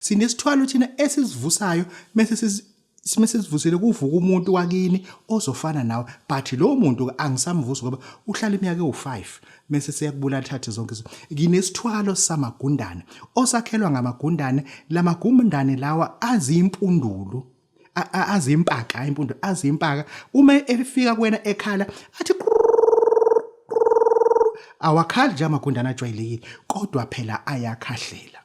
Sinesithwalo thina esisivusayo mase simesivusile kuvuka umuntu wakini ozofana nawe but lo muntu angisamvusi ngoba uhlala iminyaka ewu5 mase siyakubulala thathe zonke izinto. Nginesithwalo samagundane osakhelwa ngamagundane lamagundane lawa azimpundulu azimpaka impundu azimpaka uma efika kuwena ekhala athi awakhali nje amagundane ajwayelekile kodwa phela ayakhahlela.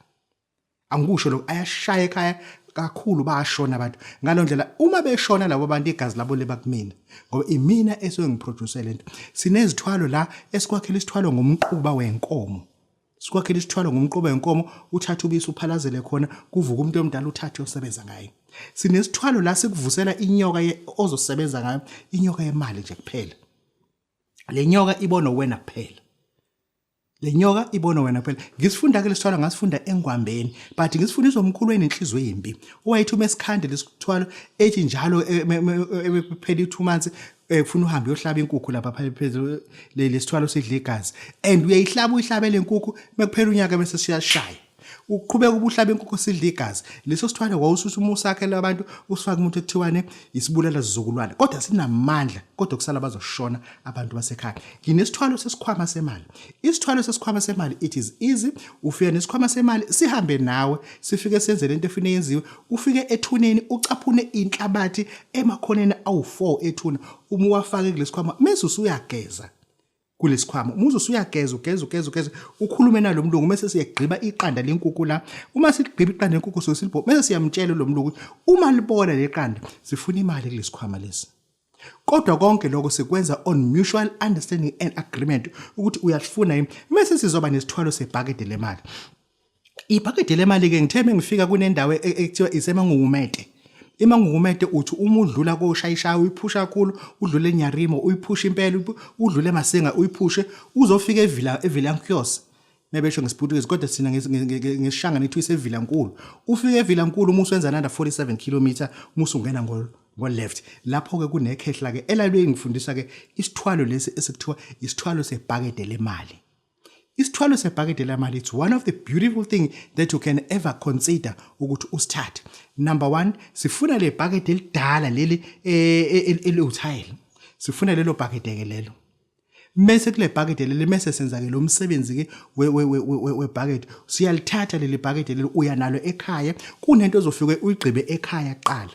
Angikusho lokho ayashaya ekhaya kakhulu bayashona abantu ngalondlela uma beshona labo bantu igazi labo leba kumina ngoba imina esuke ngiproduce lento. Sinezithwalo la esikwakhela isithwalo ngomquba wenkomo. Sikwakhela isithwalo ngomquba wenkomo uthatha ubisi uphalazele khona kuvuka umuntu omdala uthathe uyosebenza ngayo. Sinesithwalo la sikuvusela inyoka ozosebenza ngayo inyoka yemali nje kuphela. Le nyoka ibona wena kuphela. Le nyoka ibona wena kuphela. Ngisifunda ke lesithwalo ngasifunda engwambeni but ngisifundiswa umkhulu wenenhliziyo embi. Owayethi uma esikhande lesithwalo ethi njalo ekuphela 2 months ufuna uhambe uyohlaba inkukhu lapha phezulu lesithwalo sidla igazi and uyayihlaba uyihlabele inkukhu mekuphela unyaka bese siyashaya. Uqhubeka ubuhlaba inkukhu sidla igazi. Leso sithwalo kwawususa umusakhe labantu usifaka umuntu ekuthiwane isibulala zizukulwane kodwa sinamandla kodwa kusala bazoshona abantu basekhaya. Nginesithwalo sesikhwama semali. Isithwalo sesikhwama semali it is easy. Ufika nesikhwama semali sihambe nawe sifike senze lento efuna yenziwe. Ufike ethuneni ucaphune inhlabathi emakhoneni awu4 ethuna uma wafake kulesikhwama mase usuyageza kulesikhwama umuze usuyageza ugeza ukhulume nalo mlungu mase siyagqiba iqanda lenkukhu la uma sigqiba iqanda lenkukhu sosilipho mase siyamtshela lo mlungu uma libona leqanda sifuna imali kulesikhwama lesi kodwa konke lokho sikwenza on mutual understanding and agreement ukuthi uyafuna yini mase sizoba nesithwalo sebhakede lemali. Ibhakede lemali ke ngitheme ngifika kunendawo ekuthiwa isemangungumete. Imangungumete uthi uma udlula koshayishayo uyiphusha kakhulu udlule enyarimo uyiphusha impela udlule emasenga uyiphushe uzofika eVillankiyos mebesho ngesiphuthukezi kodwa sina ngesishanga nethu iseVillankulu. Ufika eVillankulu uma usenza nanda 47 km musu ungena ngo left lapho ke kunekhehla ke elalwe ngifundisa ke isithwalo lesi esikuthiwa isithwalo sebhakede lemali. Isithwalo sebhakede lemali it's one of the beautiful thing that you can ever consider ukuthi usithathe. Number 1 sifuna le bhakede elidala leli eliuthile. Sifuna lelo bhakede ke lelo. Mase kule bhakede leli mase senza ke lo msebenzi ke webhakede siyalithatha leli bhakede leli uya nalo ekhaya kunento ozofike uyigqibe ekhaya qala.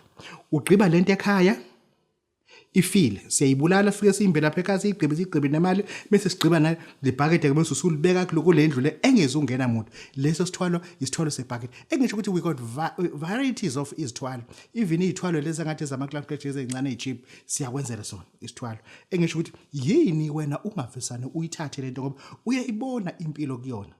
Ugqiba lento ekhaya ifile siyayibulala fike siyimbe lapha ekhaya sigqibe nemali bese sigqiba na le bhakede ke bese usulibeka kule ndlu le engeze ungena umuntu. Leso sithwalo isithwalo sebhakede engisho ukuthi we got varieties of izithwalo even izithwalo lezi ngathi zamaclub ezincane echeap siyakwenzela sona isithwalo engisho ukuthi yini wena ungafisane uyithathe lento ngoba uyayibona impilo kuyona.